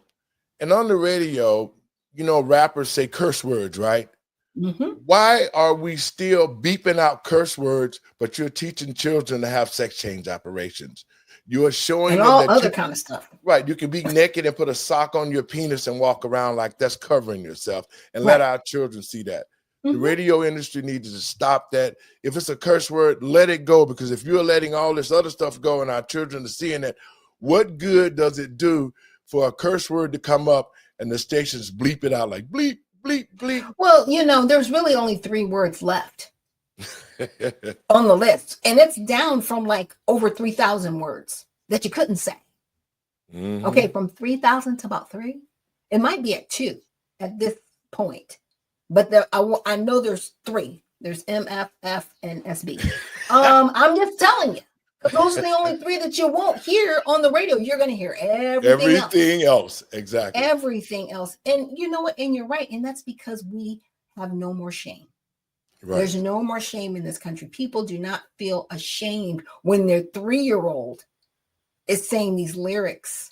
and on the radio, rappers say curse words, right? Why are we still beeping out curse words, but you're teaching children to have sex change operations? You're showing And them all that other kind of stuff. Right. You can be naked and put a sock on your penis and walk around like that's covering yourself, and let our children see that. The radio industry needs to stop that. If it's a curse word, let it go, because if you're letting all this other stuff go and our children are seeing it, what good does it do for a curse word to come up and the stations bleep it out like bleep, bleep, bleep? Well, there's really only 3 words left on the list, and it's down from like over 3,000 words that you couldn't say. Okay, from 3,000 to about 3. It might be at 2 at this point. But I know there's 3. There's M, F, F, and SB. I'm just telling you. Those are the only 3 that you won't hear on the radio. You're going to hear everything else. Exactly. Everything else. And you know what? And you're right. And that's because we have no more shame. Right. There's no more shame in this country. People do not feel ashamed when their 3-year-old is saying these lyrics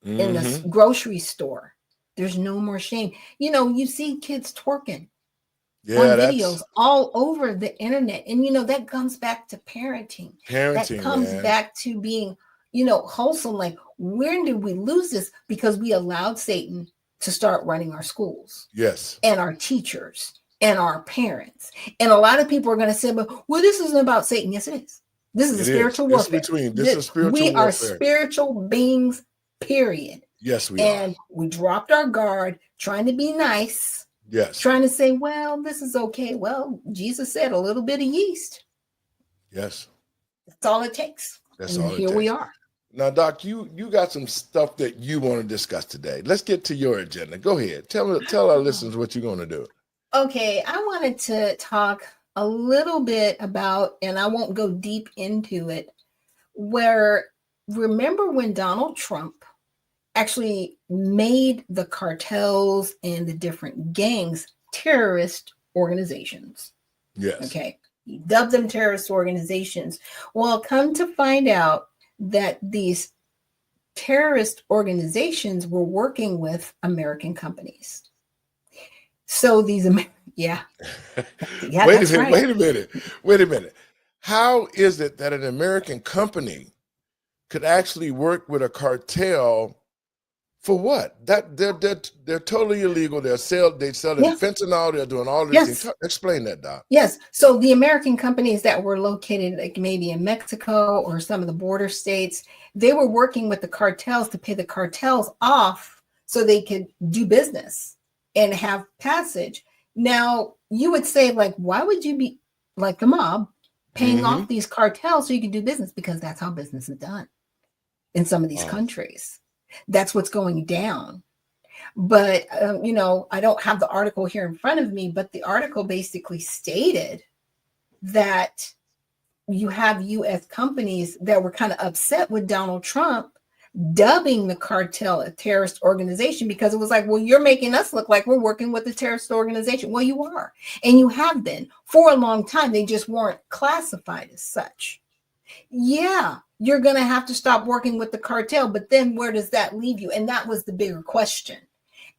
in the grocery store. There's no more shame. You see kids twerking on videos all over the internet. And, that comes back to parenting. That comes back to being, wholesome. Like, when did we lose this? Because we allowed Satan to start running our schools. Yes. And our teachers and our parents. And a lot of people are going to say, well, this isn't about Satan. Yes, it is. This is a spiritual warfare. We are spiritual beings, period. Yes, we are. And we dropped our guard, trying to be nice. Yes. Trying to say, well, this is okay. Well, Jesus said a little bit of yeast. Yes. That's all it takes. That's and all it here takes. We are. Now, Doc, you got some stuff that you want to discuss today. Let's get to your agenda. Go ahead. Tell our listeners what you're going to do. Okay. I wanted to talk a little bit about, and I won't go deep into it, remember when Donald Trump actually made the cartels and the different gangs terrorist organizations. Yes. Okay. He dubbed them terrorist organizations. Well, come to find out that these terrorist organizations were working with American companies. So these, Wait a minute. How is it that an American company could actually work with a cartel? For what? That they're totally illegal. They're selling fentanyl. They're doing all these things. Explain that, Doc. Yes. So the American companies that were located like maybe in Mexico or some of the border states, they were working with the cartels to pay the cartels off so they could do business and have passage. Now, you would say, like, why would you be like the mob paying off these cartels so you can do business? Because that's how business is done in some of these countries. That's what's going down. But, I don't have the article here in front of me, but the article basically stated that you have U.S. companies that were kind of upset with Donald Trump dubbing the cartel a terrorist organization, because it was like, well, you're making us look like we're working with a terrorist organization. Well, you are. And you have been for a long time. They just weren't classified as such. Yeah, you're going to have to stop working with the cartel. But then where does that leave you? And that was the bigger question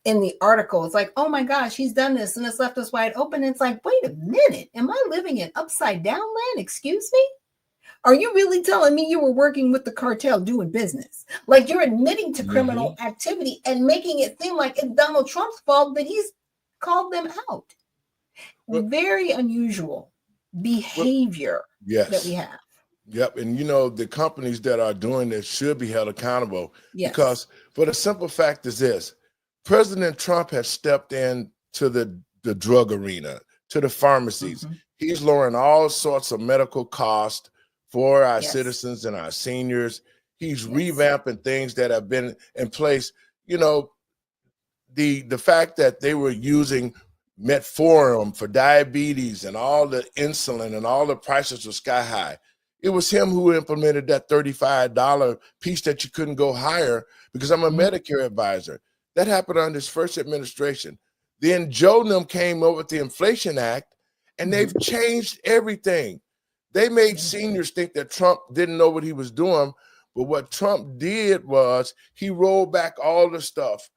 in the article. It's like, oh my gosh, he's done this and it's left us wide open. It's like, wait a minute. Am I living in upside down land? Excuse me? Are you really telling me you were working with the cartel doing business? Like, you're admitting to criminal activity and making it seem like it's Donald Trump's fault that he's called them out. Very unusual behavior that we have. Yep. And, the companies that are doing this should be held accountable because for the simple fact is this, President Trump has stepped in to the drug arena, to the pharmacies. He's lowering all sorts of medical costs for our citizens and our seniors. He's revamping things that have been in place. You know, the fact that they were using metformin for diabetes and all the insulin and all the prices were sky high. It was him who implemented that $35 piece that you couldn't go higher, because I'm a Medicare advisor. That happened under his first administration. Then Joe and them came up with the Inflation Act, and they've changed everything. They made seniors think that Trump didn't know what he was doing, but what Trump did was he rolled back all the stuff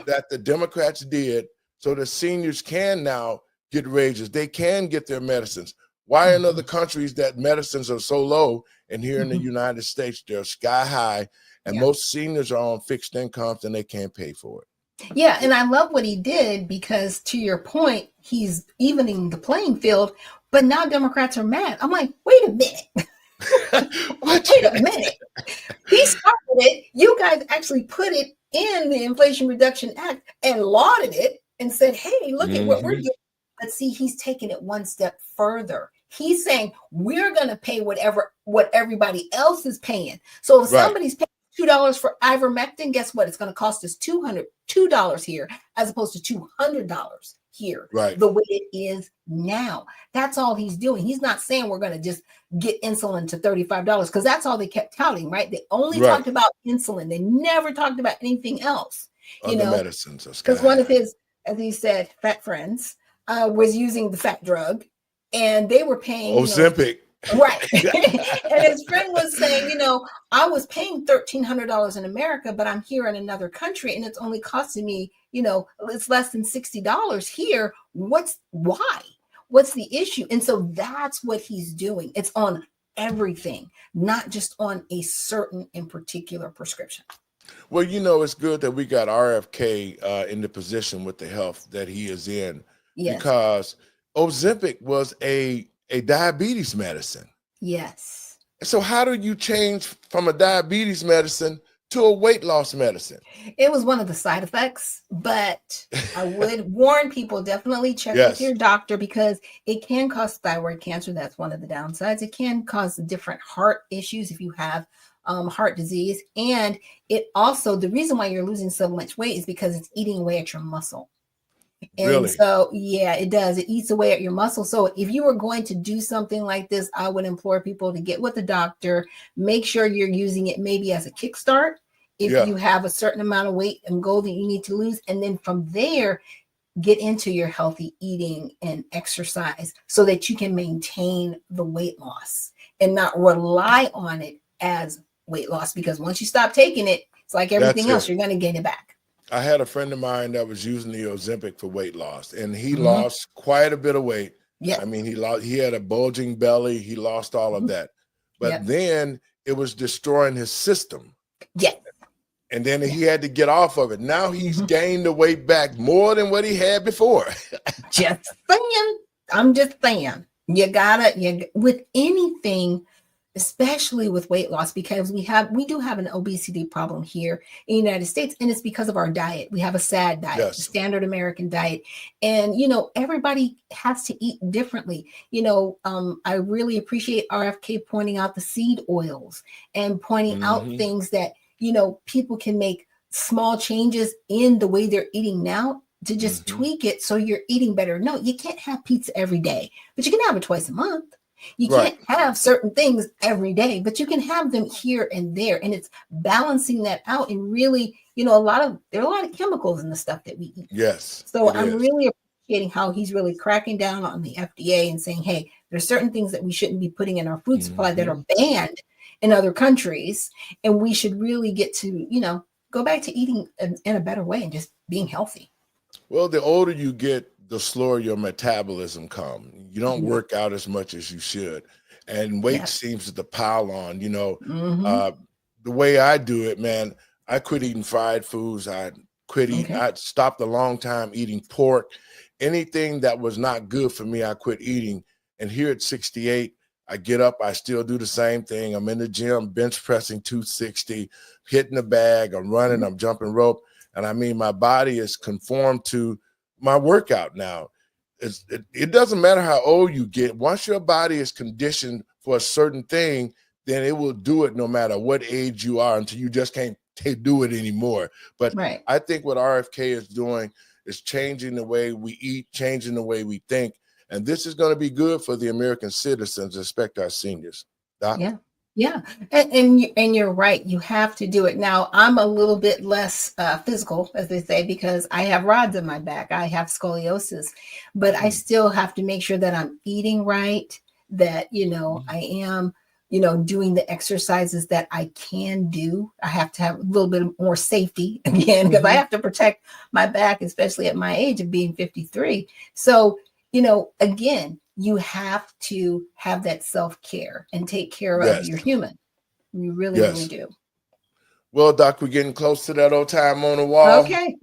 that the Democrats did, so the seniors can now get raises. They can get their medicines. Why in other countries that medicines are so low, and here in the United States they're sky high, and most seniors are on fixed incomes and they can't pay for it? Yeah, and I love what he did, because to your point, he's evening the playing field, but now Democrats are mad. I'm like, wait a minute. Wait a minute. He started it. You guys actually put it in the Inflation Reduction Act and lauded it and said, hey, look at what we're doing. But see, he's taking it one step further. He's saying we're going to pay what everybody else is paying. So if somebody's paying $2 for ivermectin, guess what? It's going to cost us $202 here, as opposed to $200 here, the way it is now. That's all he's doing. He's not saying we're going to just get insulin to $35, because that's all they kept touting, right? They only talked about insulin. They never talked about anything else. You know, medicines, because one of his, as he said, fat friends was using the fat drug, and they were paying Ozempic. Right. And his friend was saying, I was paying $1,300 in America, but I'm here in another country and it's only costing me, it's less than $60 here. Why? What's the issue? And so that's what he's doing. It's on everything, not just on a certain in particular prescription. Well, it's good that we got RFK in the position with the health that he is in, because Ozempic was a diabetes medicine. Yes. So how do you change from a diabetes medicine to a weight loss medicine? It was one of the side effects, but I would warn people, definitely check with your doctor, because it can cause thyroid cancer. That's one of the downsides. It can cause different heart issues if you have heart disease. And it also, the reason why you're losing so much weight is because it's eating away at your muscle. And so, it does. It eats away at your muscle. So if you were going to do something like this, I would implore people to get with the doctor, make sure you're using it maybe as a kickstart if you have a certain amount of weight and goal that you need to lose. And then from there, get into your healthy eating and exercise so that you can maintain the weight loss and not rely on it as weight loss. Because once you stop taking it, it's like everything else, you're going to gain it back. I had a friend of mine that was using the Ozempic for weight loss, and he lost quite a bit of weight. I mean, he had a bulging belly. He lost all of that. But then it was destroying his system. And then he had to get off of it. Now he's gained the weight back more than what he had before. Just saying. I'm just saying. With anything, especially with weight loss, because we do have an obesity problem here in the United States, and it's because of our diet. We have a SAD diet, the standard American diet, and everybody has to eat differently. I really appreciate RFK pointing out the seed oils and pointing out things that people can make small changes in the way they're eating now to just tweak it so you're eating better. No, you can't have pizza every day, but you can have it twice a month. You can't have certain things every day, but you can have them here and there. And it's balancing that out. And really, there are a lot of chemicals in the stuff that we eat. Yes. So I'm really appreciating how he's really cracking down on the FDA and saying, hey, there's certain things that we shouldn't be putting in our food supply that are banned in other countries. And we should really get to, go back to eating in a better way and just being healthy. Well, the older you get, the slower your metabolism comes. You don't work out as much as you should. And weight seems to pile on, the way I do it, man, I quit eating fried foods. I quit eating, I stopped a long time eating pork. Anything that was not good for me, I quit eating. And here at 68, I get up, I still do the same thing. I'm in the gym, bench pressing 260, hitting the bag, I'm running, I'm jumping rope. And I mean, my body is conformed to my workout now. It doesn't matter how old you get. Once your body is conditioned for a certain thing, then it will do it no matter what age you are until you just can't do it anymore. But Right. I think what RFK is doing is changing the way we eat, changing the way we think. And this is going to be good for the American citizens, especially our seniors. Doc? Yeah. Yeah. And you're right. You have to do it. Now, I'm a little bit less physical, as they say, because I have rods in my back. I have scoliosis, but I still have to make sure that I'm eating right, that, I am, doing the exercises that I can do. I have to have a little bit more safety again, because I have to protect my back, especially at my age of being 53. So, again, you have to have that self-care and take care of your human. You really, really do. Well, Doc, we're getting close to that old time on the wall. Okay.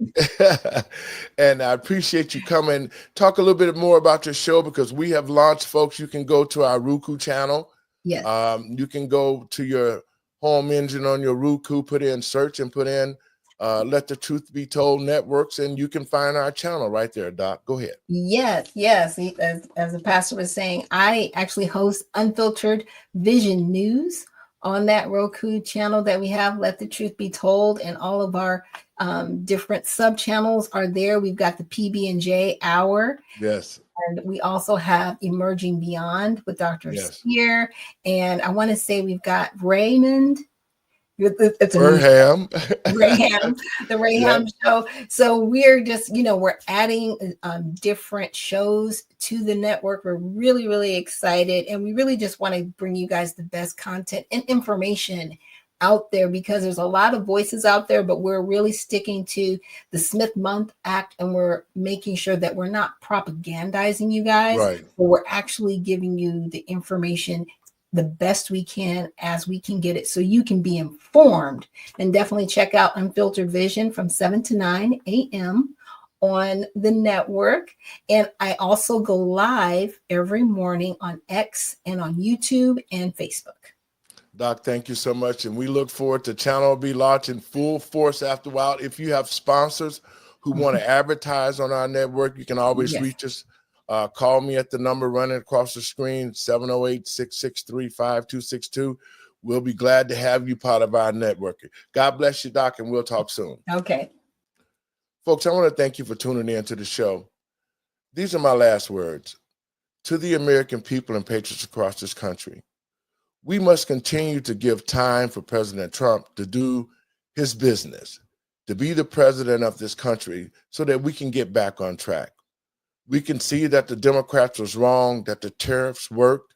And I appreciate you coming. Talk a little bit more about your show, because we have launched, folks. You can go to our Roku channel. Yes. You can go to your home engine on your Roku, put in search and put in Let the Truth Be Told Networks, and you can find our channel right there, Doc. Go ahead. Yes. As the pastor was saying, I actually host Unfiltered Vision News on that Roku channel that we have, Let the Truth Be Told, and all of our different sub channels are there. We've got the PB&J Hour. Yes. And we also have Emerging Beyond with Dr. Spear. And I want to say we've got Raymond. It's a Raham. the Raham show. So we're just, we're adding different shows to the network. We're really, really excited. And we really just want to bring you guys the best content and information out there, because there's a lot of voices out there, but we're really sticking to the Smith Month Act, and we're making sure that we're not propagandizing you guys, but we're actually giving you the information the best we can as we can get it, so you can be informed. And definitely check out Unfiltered Vision from 7 to 9 a.m. on the network. And I also go live every morning on X and on YouTube and Facebook. Doc, thank you so much. And we look forward to channel be launching full force after a while. If you have sponsors who want to advertise on our network, you can always reach us. Call me at the number running across the screen, 708-663-5262. We'll be glad to have you part of our network. God bless you, Doc, and we'll talk soon. Okay. Folks, I want to thank you for tuning in to the show. These are my last words. To the American people and patriots across this country, we must continue to give time for President Trump to do his business, to be the president of this country, so that we can get back on track. We can see that the Democrats was wrong, that the tariffs worked.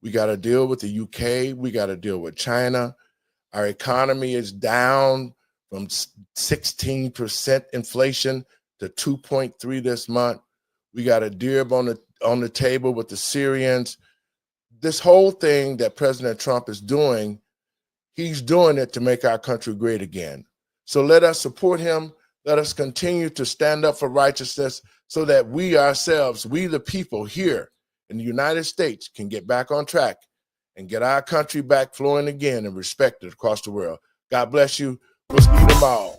We got to deal with the UK. We got to deal with China. Our economy is down from 16% inflation to 2.3 this month. We got a dib on the table with the Syrians. This whole thing that President Trump is doing, he's doing it to make our country great again. So let us support him. Let us continue to stand up for righteousness, so that we ourselves, we the people here in the United States, can get back on track and get our country back flowing again and respected across the world. God bless you. We'll see you tomorrow.